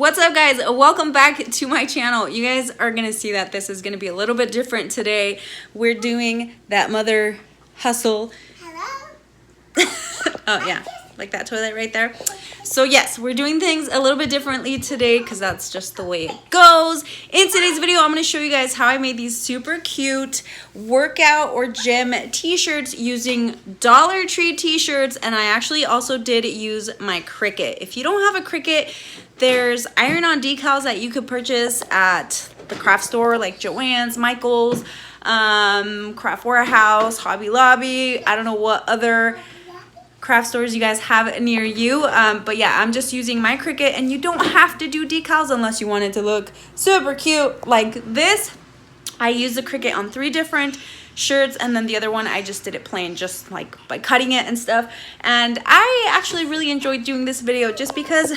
What's up, guys? Welcome back to my channel. You guys are gonna see that this is gonna be a little bit different today. We're doing that mother hustle. Hello? Oh yeah, like that toilet right there. So yes, we're doing things a little bit differently today because that's just the way it goes. In today's video, I'm gonna show you guys how I made these super cute workout or gym t-shirts using Dollar Tree t-shirts, and I actually also did use my Cricut. If you don't have a Cricut, there's iron-on decals that you could purchase at the craft store like Joann's, Michael's, Craft Warehouse, Hobby Lobby. I don't know what other craft stores you guys have near you, but yeah, I'm just using my Cricut, and you don't have to do decals unless you want it to look super cute like this. I used the Cricut on 3 different shirts, and then the other one I just did it plain, just like by cutting it and stuff. And I actually really enjoyed doing this video just because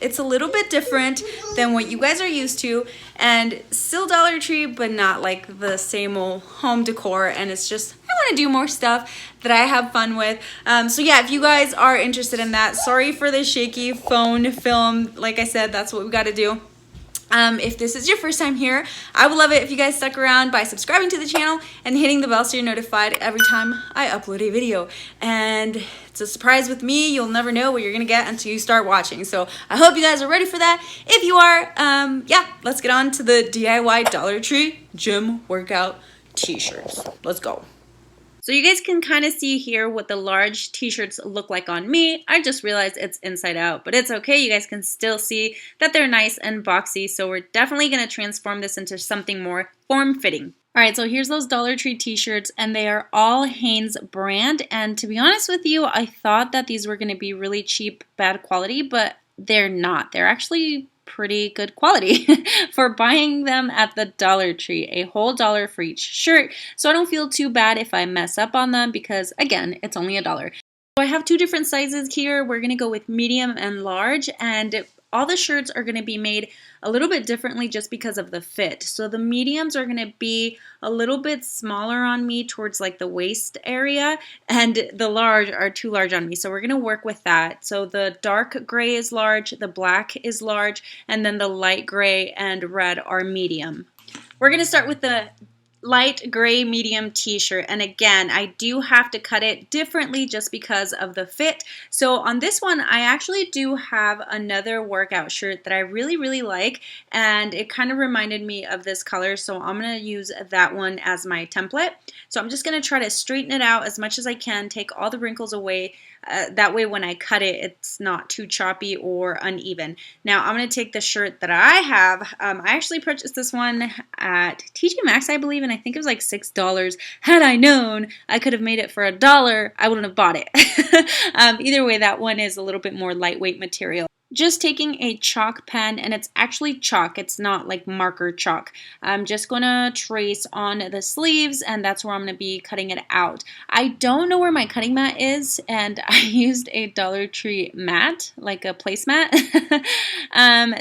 it's a little bit different than what you guys are used to, and still Dollar Tree, but not like the same old home decor. And it's just, I want to do more stuff that I have fun with. So yeah, if you guys are interested in that, sorry for the shaky phone film. Like I said, that's what we got to do. If this is your first time here, I would love it if you guys stuck around by subscribing to the channel and hitting the bell so you're notified every time I upload a video. And it's a surprise with me. You'll never know what you're gonna get until you start watching. So I hope you guys are ready for that. If you are, yeah, let's get on to the DIY Dollar Tree gym workout t-shirts. Let's go. So you guys can kind of see here what the large t-shirts look like on me. I just realized it's inside out, but it's okay. You guys can still see that they're nice and boxy. So we're definitely going to transform this into something more form-fitting. All right, so here's those Dollar Tree t-shirts, and they are all Hanes brand. And to be honest with you, I thought that these were going to be really cheap, bad quality, but they're not. They're actually pretty good quality for buying them at the Dollar Tree, a whole $1 for each shirt. So I don't feel too bad if I mess up on them because, again, it's only $1. So I have 2 different sizes here. We're going to go with medium and large, and all the shirts are going to be made a little bit differently just because of the fit. So the mediums are going to be a little bit smaller on me towards like the waist area, and the large are too large on me. So we're going to work with that. So the dark gray is large, the black is large, and then the light gray and red are medium. We're going to start with the light gray medium t-shirt, and again, I do have to cut it differently just because of the fit. So on this one, I actually do have another workout shirt that I really like, and it kind of reminded me of this color, so I'm going to use that one as my template. So I'm just going to try to straighten it out as much as I can, take all the wrinkles away. That way when I cut it, it's not too choppy or uneven. Now I'm going to take the shirt that I have. I actually purchased this one at TJ Maxx, I believe, and I think it was like $6. Had I known I could have made it for $1, I wouldn't have bought it. Either way, that one is a little bit more lightweight material. Just taking a chalk pen, and it's actually chalk, it's not like marker chalk. I'm just gonna trace on the sleeves, and that's where I'm gonna be cutting it out. I don't know where my cutting mat is, and I used a Dollar Tree mat, like a placemat.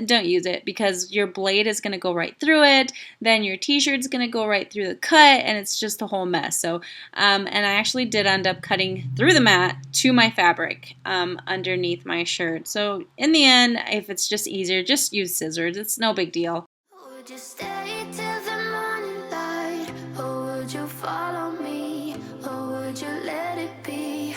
Don't use it because your blade is gonna go right through it, then your t-shirt's gonna go right through the cut, and it's just a whole mess. So, and I actually did end up cutting through the mat to my fabric underneath my shirt. So in the end, if it's just easier, just use scissors. It's no big deal. Would you stay till the morning light, or would you follow me, or would you let it be?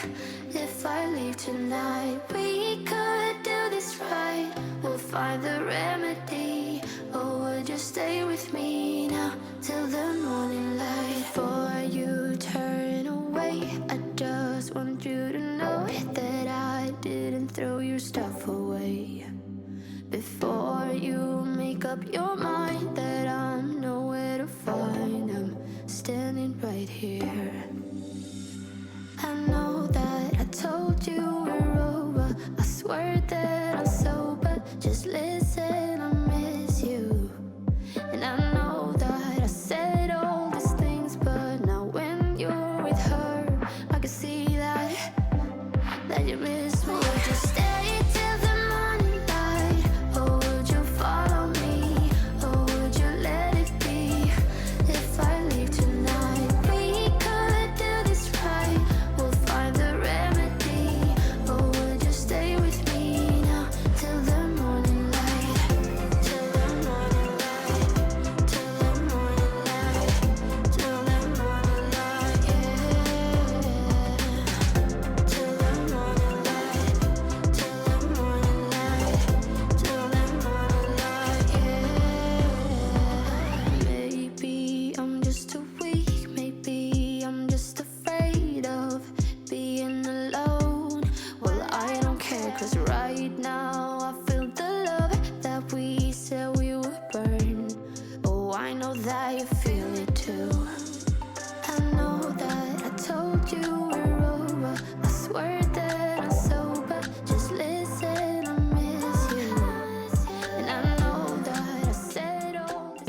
If I leave tonight, we could do this right. We'll find the remedy, or would you stay with me now till the morning light? Before you turn away, I just want you to know that I didn't throw your stuff away. Before you make up your mind that I'm nowhere to find, I'm standing right here. I know that I told you we're over, I swear that I'm sober. Just listen, I miss you. And I know that I said all these things, but now when you're with her, I can see that you miss me. Would you stay till the morning light, or would you follow me, or would you let it be? If I leave tonight, we could do this right. We'll find the remedy, or would you stay with me now till the morning light?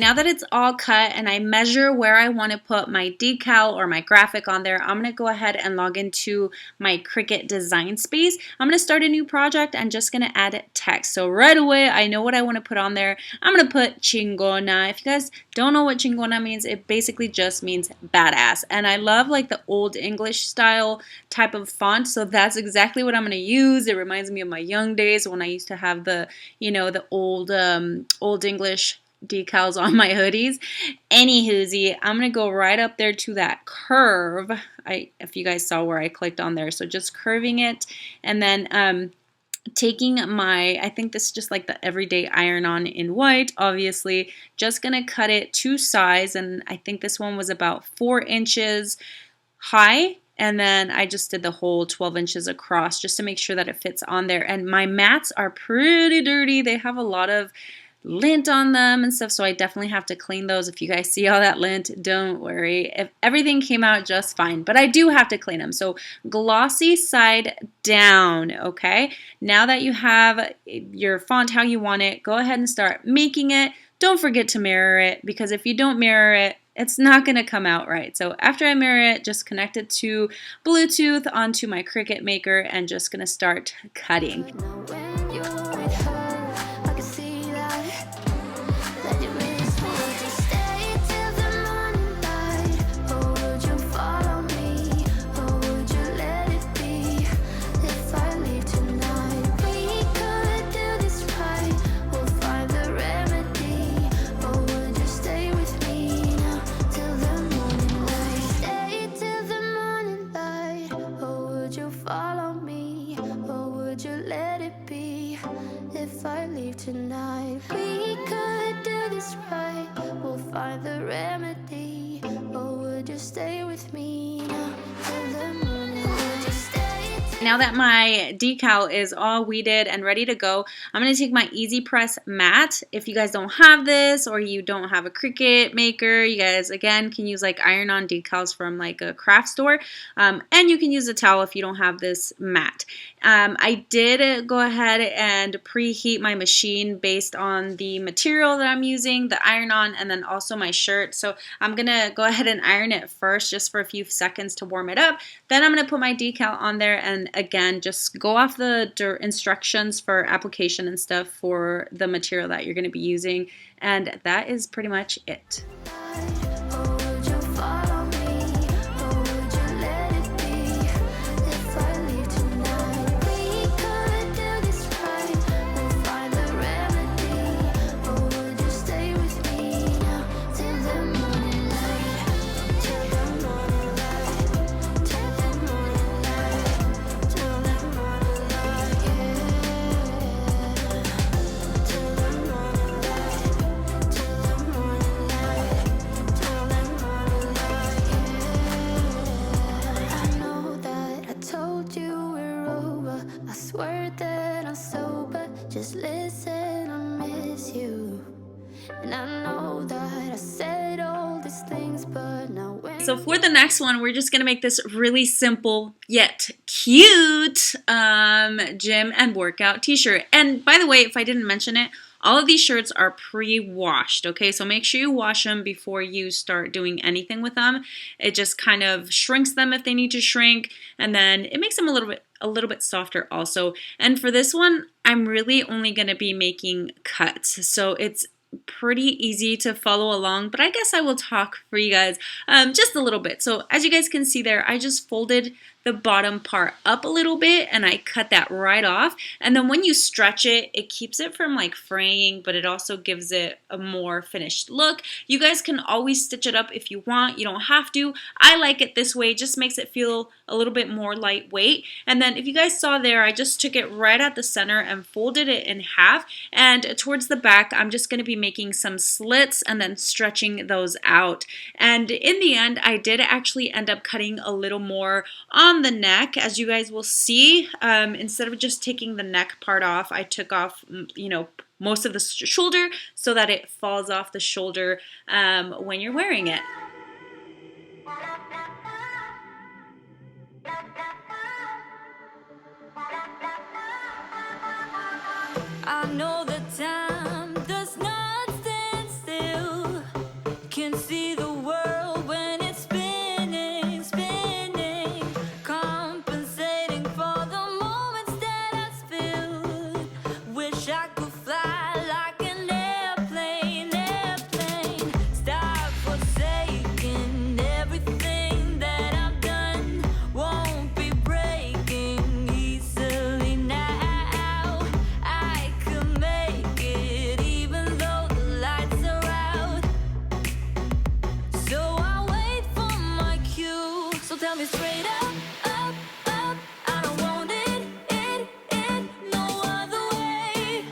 now that it's all cut and I measure where I want to put my decal or my graphic on there, I'm going to go ahead and log into my Cricut design space. I'm going to start a new project and just going to add text. So right away, I know what I want to put on there. I'm going to put chingona. If you guys don't know what chingona means, it basically just means badass. And I love like the old English style type of font. So that's exactly what I'm going to use. It reminds me of my young days when I used to have the, you know, the old English decals on my hoodies. Anywhoosie, I'm gonna go right up there to that curve. If you guys saw where I clicked on there, so just curving it, and then taking my, I think this is just like the everyday iron-on in white, obviously, just gonna cut it to size, and I think this one was about 4 inches high. And then I just did the whole 12 inches across just to make sure that it fits on there. And my mats are pretty dirty. They have a lot of lint on them and stuff, so I definitely have to clean those. If you guys see all that lint, don't worry. If everything came out just fine, but I do have to clean them. So glossy side down, okay? Now that you have your font how you want it, go ahead and start making it. Don't forget to mirror it, because if you don't mirror it, it's not going to come out right. So after I mirror it, just connect it to Bluetooth onto my Cricut Maker and just going to start cutting. Tonight we could do this right. We'll find the remedy. Or would you stay with me now till the morning? Would you stay? Now that my decal is all weeded and ready to go, I'm going to take my Easy Press mat. If you guys don't have this, or you don't have a Cricut Maker, you guys again can use like iron-on decals from like a craft store, and you can use a towel if you don't have this mat. I did go ahead and preheat my machine based on the material that I'm using, the iron-on, and then also my shirt. So I'm going to go ahead and iron it first just for a few seconds to warm it up. Then I'm going to put my decal on there, and again, just go off the instructions for application and stuff for the material that you're going to be using. And that is pretty much it. Just listen, I miss you. And I know that I said all these things, but now when... So for the next one, we're just going to make this really simple yet cute gym and workout t-shirt. And by the way, if I didn't mention it, all of these shirts are pre-washed, okay? So make sure you wash them before you start doing anything with them. It just kind of shrinks them if they need to shrink, and then it makes them a little bit softer also. And for this one, I'm really only going to be making cuts. So it's pretty easy to follow along, but I guess I will talk for you guys just a little bit. So as you guys can see there, I just folded the bottom part up a little bit and I cut that right off. And then when you stretch it, it keeps it from like fraying, but it also gives it a more finished look. You guys can always stitch it up if you want. You don't have to. I like it this way. It just makes it feel a little bit more lightweight. And then if you guys saw there, I just took it right at the center and folded it in half. And towards the back, I'm just going to be making some slits and then stretching those out. And in the end, I did actually end up cutting a little more on the neck, as you guys will see. Instead of just taking the neck part off, I took off, most of the shoulder so that it falls off the shoulder when you're wearing it. I know the time does not stand still. tell me straight up, up, up. I don't want it, no other way.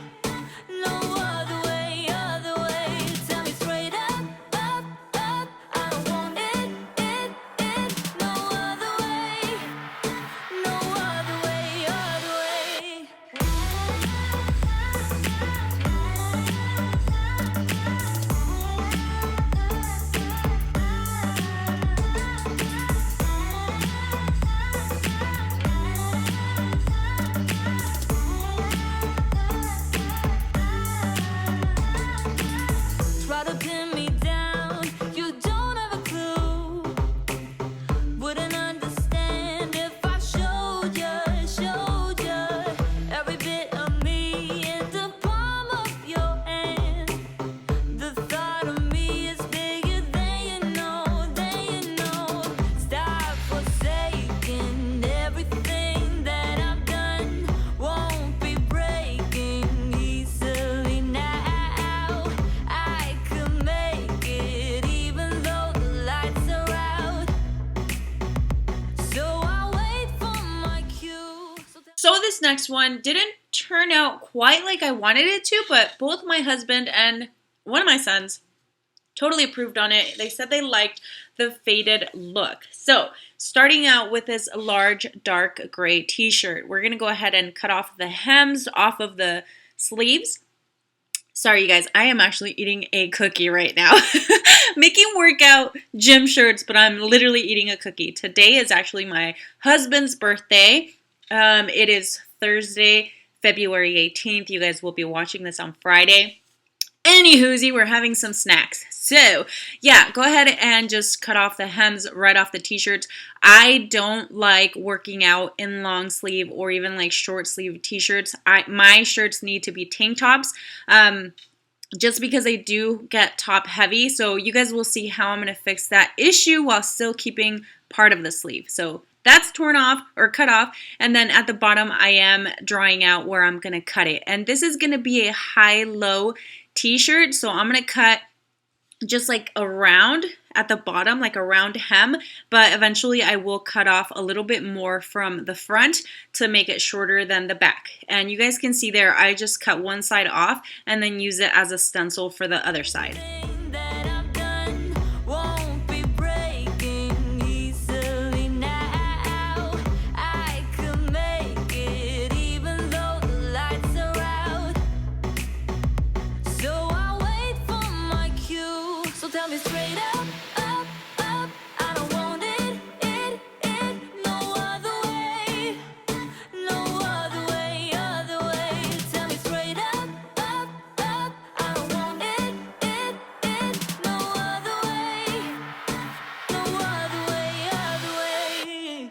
No other way, other way. Tell me straight up, up, up. I don't want it, no other way. No other way, other way. Try to pin me down, you don't have a clue. Wouldn't understand if I showed you every bit of me in the palm of your hand. The thought of me is bigger than you know, Stop forsaking everything that I've done. Won't be breaking easily now. I could make it even though the lights are out. So I wait for my cue. So this next one didn't turn out quite like I wanted it to, but both my husband and one of my sons totally approved on it. They said they liked the faded look. So starting out with this large dark gray t-shirt, we're going to go ahead and cut off the hems off of the sleeves. Sorry, you guys, I am actually eating a cookie right now. Making workout gym shirts, but I'm literally eating a cookie. Today is actually my husband's birthday. It is Thursday, February 18th. You guys will be watching this on Friday. Anywhoosie, we're having some snacks. So, yeah, go ahead and just cut off the hems right off the t-shirts. I don't like working out in long sleeve or even like short sleeve t-shirts. My shirts need to be tank tops. Just because I do get top heavy. So you guys will see how I'm going to fix that issue while still keeping part of the sleeve. So that's torn off or cut off. And then at the bottom, I am drawing out where I'm going to cut it. And this is going to be a high-low t-shirt. So I'm going to cut just like around at the bottom, like around hem, but eventually I will cut off a little bit more from the front to make it shorter than the back. And you guys can see there, I just cut one side off and then use it as a stencil for the other side. Tell me straight up, up, up. I don't want it, no other way. No other way, other way. Tell me straight up, up, up. I don't want it, no other way. No other way, other way.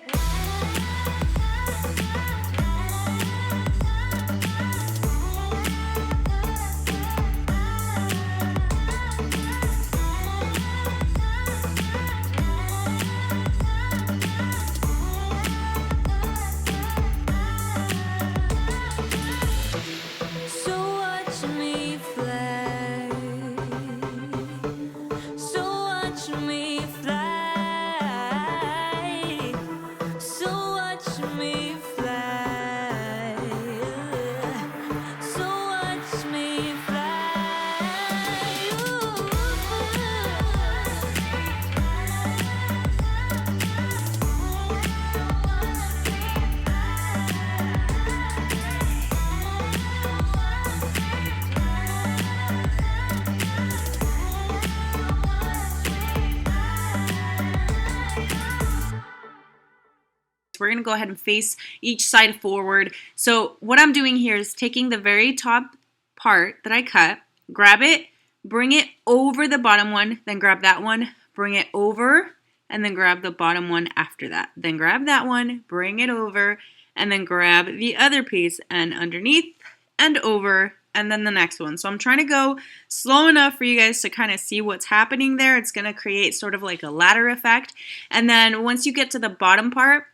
We're going to go ahead and face each side forward. So what I'm doing here is taking the very top part that I cut, grab it, bring it over the bottom one, then grab that one, bring it over, and then grab the bottom one after that. Then grab that one, bring it over, and then grab the other piece and underneath and over, and then the next one. So I'm trying to go slow enough for you guys to kind of see what's happening there. It's going to create sort of like a ladder effect. And then once you get to the bottom part,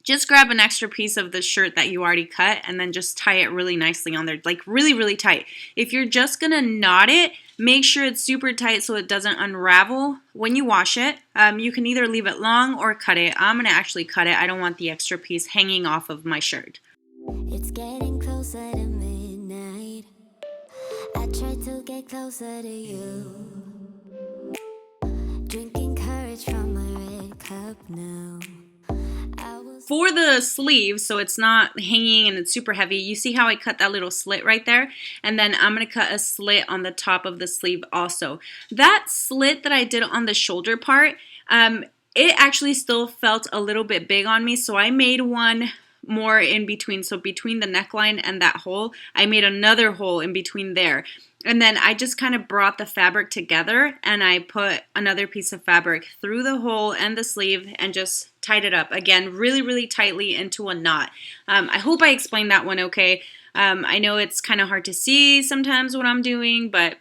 just grab an extra piece of the shirt that you already cut and then just tie it really nicely on there, like really, really tight. If you're just gonna knot it, make sure it's super tight so it doesn't unravel when you wash it. You can either leave it long or cut it. I'm gonna actually cut it. I don't want the extra piece hanging off of my shirt. It's getting closer to midnight. I try to get closer to you. Drinking courage from my red cup now. For the sleeves, so it's not hanging and it's super heavy, you see how I cut that little slit right there? And then I'm going to cut a slit on the top of the sleeve also. That slit that I did on the shoulder part, it actually still felt a little bit big on me, so I made one more in between. So between the neckline and that hole, I made another hole in between there. And then I just kind of brought the fabric together and I put another piece of fabric through the hole and the sleeve and just tied it up. Again, really, really tightly into a knot. I hope I explained that one okay. I know it's kind of hard to see sometimes what I'm doing, but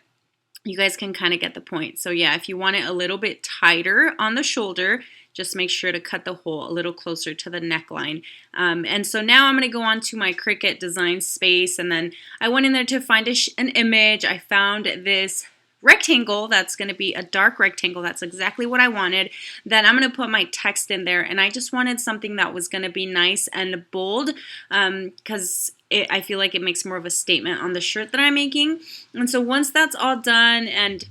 you guys can kind of get the point. So yeah, if you want it a little bit tighter on the shoulder, just make sure to cut the hole a little closer to the neckline. And so now I'm going to go on to my Cricut design space, and then I went in there to find an image. I found this rectangle that's going to be a dark rectangle. That's exactly what I wanted. Then I'm going to put my text in there, and I just wanted something that was going to be nice and bold because I feel like it makes more of a statement on the shirt that I'm making. And so once that's all done, and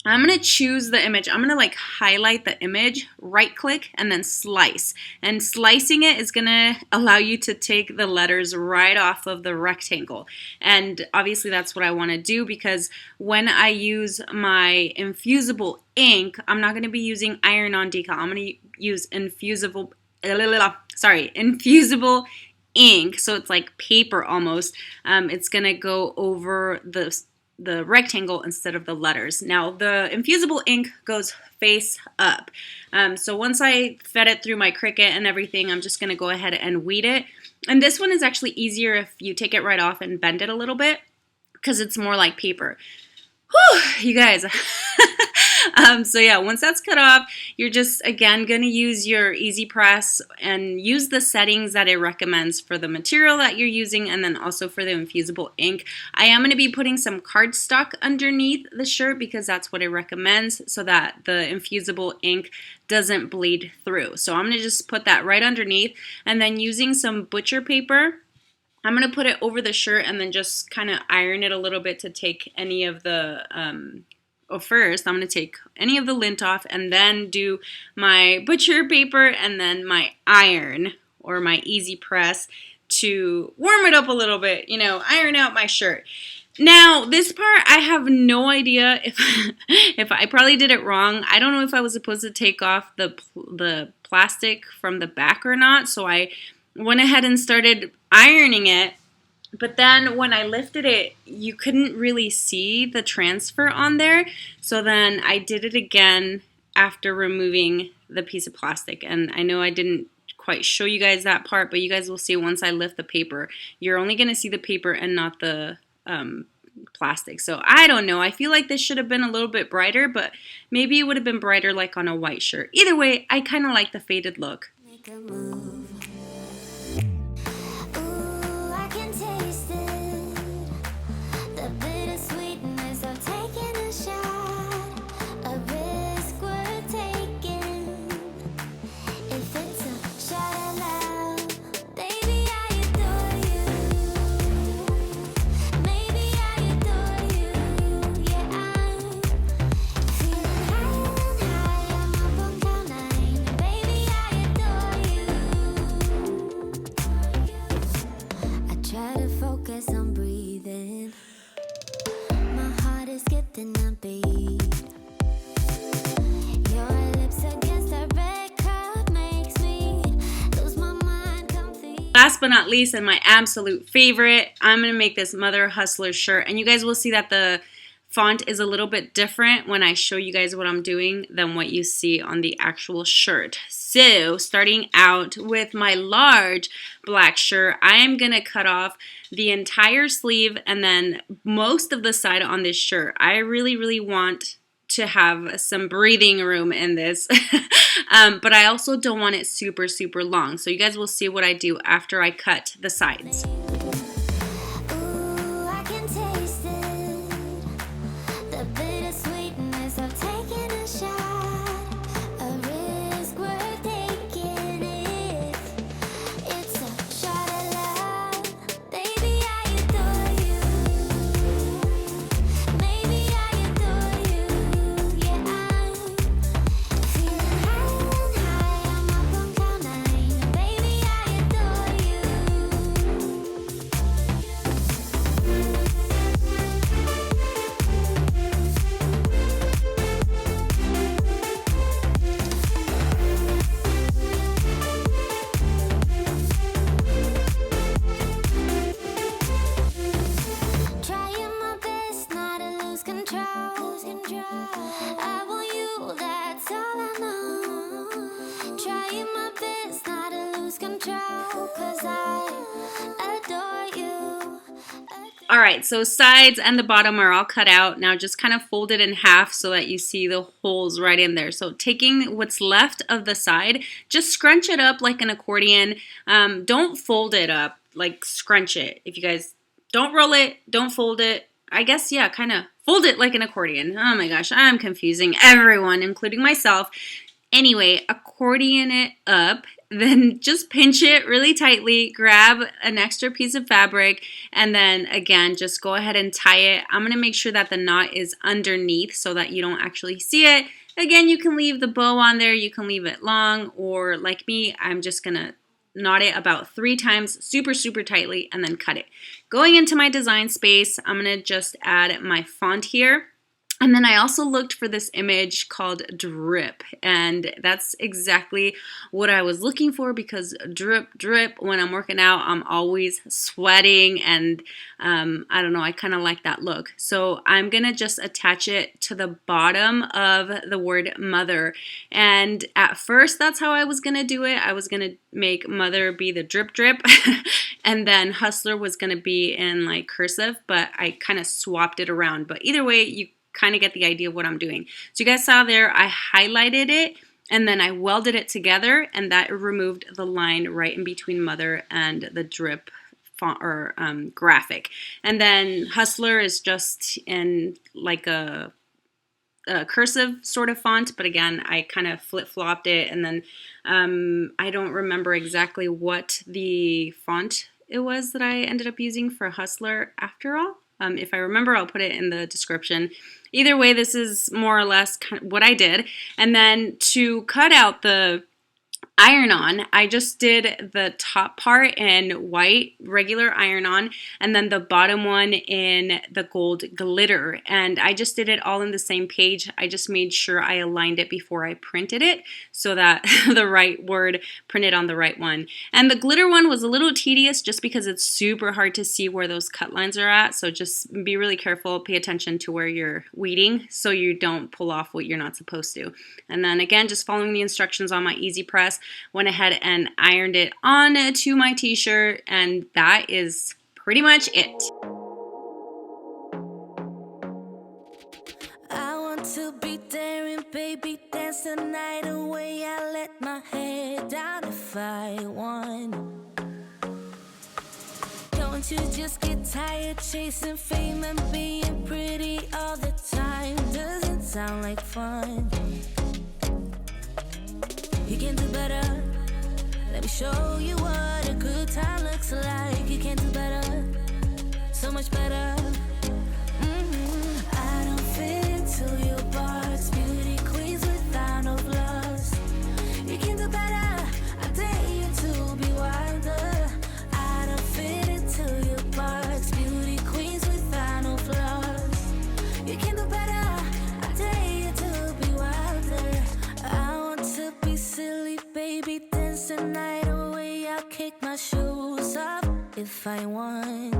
I'm going to choose the image. I'm going to like highlight the image, right click, and then slice. And slicing it is going to allow you to take the letters right off of the rectangle. And obviously that's what I want to do, because when I use my infusible ink, I'm not going to be using iron-on decal. I'm going to use infusible ink. So it's like paper almost. It's going to go over the rectangle instead of the letters. Now the infusible ink goes face up. So once I fed it through my Cricut and everything, I'm just going to go ahead and weed it. And this one is actually easier if you take it right off and bend it a little bit, because it's more like paper. Whew, you guys. So yeah, once that's cut off, you're just, again, going to use your Easy Press and use the settings that it recommends for the material that you're using, and then also for the infusible ink. I am going to be putting some cardstock underneath the shirt because that's what it recommends, so that the infusible ink doesn't bleed through. So I'm going to just put that right underneath, and then using some butcher paper, I'm going to put it over the shirt and then just kind of iron it a little bit to take any of the first, I'm going to take any of the lint off and then do my butcher paper and then my iron or my Easy Press to warm it up a little bit, iron out my shirt. Now, this part, I have no idea if I probably did it wrong. I don't know if I was supposed to take off the plastic from the back or not, so I went ahead and started ironing it. But then when I lifted it, you couldn't really see the transfer on there. So then I did it again after removing the piece of plastic. And I know I didn't quite show you guys that part, but you guys will see once I lift the paper. You're only going to see the paper and not the plastic. So I don't know. I feel like this should have been a little bit brighter, but maybe it would have been brighter like on a white shirt. Either way, I kind of like the faded look. Make a move. Last but not least, and my absolute favorite, I'm going to make this Mother Hustler shirt. And you guys will see that the font is a little bit different when I show you guys what I'm doing than what you see on the actual shirt. So, starting out with my large black shirt, I am going to cut off the entire sleeve and then most of the side on this shirt. I really, really want to have some breathing room in this. But I also don't want it super, super long. So you guys will see what I do after I cut the sides. Alright, so sides and the bottom are all cut out. Now just kind of fold it in half so that you see the holes right in there. So taking what's left of the side, just scrunch it up like an accordion. Don't fold it up, like scrunch it. If you guys don't roll it, don't fold it. I guess, yeah, kind of fold it like an accordion. Oh my gosh, I'm confusing everyone, including myself. Anyway, accordion it up, then just pinch it really tightly, grab an extra piece of fabric, and then again, just go ahead and tie it. I'm going to make sure that the knot is underneath so that you don't actually see it. Again, you can leave the bow on there, you can leave it long, or like me, I'm just going to knot it about 3 times super, super tightly and then cut it. Going into my design space, I'm going to just add my font here. And then I also looked for this image called drip, and that's exactly what I was looking for because drip, drip, when I'm working out, I'm always sweating, and I don't know, I kind of like that look. So I'm going to just attach it to the bottom of the word mother, and at first that's how I was going to do it. I was going to make mother be the drip, drip, and then hustler was going to be in like cursive, but I kind of swapped it around. But either way, you kind of get the idea of what I'm doing. So you guys saw there, I highlighted it and then I welded it together, and that removed the line right in between mother and the drip font or graphic. And then hustler is just in like a cursive sort of font, but again, I kind of flip-flopped it, and then I don't remember exactly what the font it was that I ended up using for hustler after all. If I remember, I'll put it in the description. Either way, this is more or less kind of what I did. And then to cut out the iron-on, I just did the top part in white regular iron-on, and then the bottom one in the gold glitter. And I just did it all in the same page. I just made sure I aligned it before I printed it so that the right word printed on the right one. And the glitter one was a little tedious just because it's super hard to see where those cut lines are at. So just be really careful, pay attention to where you're weeding so you don't pull off what you're not supposed to. And then again, just following the instructions on my Easy Press, went ahead and ironed it on to my t-shirt, and that is pretty much it. I want to be daring, baby, dance the night away. I let my head down if I want. Don't you just get tired chasing fame and being pretty all the time? Doesn't sound like fun. You can do better. Let me show you what a good time looks like. You can do better, so much better. I don't fit into your box. Beauty queens without no flaws. You can do better. I dare you to be wilder. I don't fit into your box. Beauty queens without no flaws. You can do better. I dare you to be wilder. I want to be silly, baby, dance the night away. I'll kick my shoes off if I want.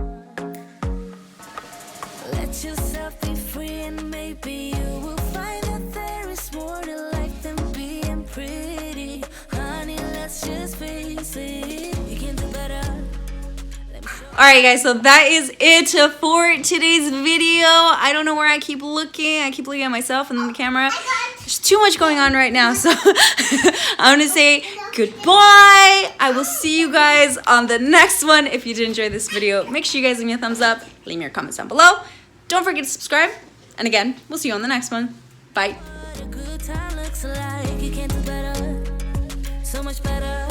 Let yourself be free, and maybe you will find that there is more to life than being pretty. Honey, let's just face it. You can do better. Let me Alright guys, so that is it for today's video. I don't know where I keep looking. I keep looking at myself and the camera. There's too much going on right now, so I'm going to say goodbye. I will see you guys on the next one. If you did enjoy this video, make sure you guys give me a thumbs up. Leave me your comments down below. Don't forget to subscribe. And again, we'll see you on the next one. Bye. So much better.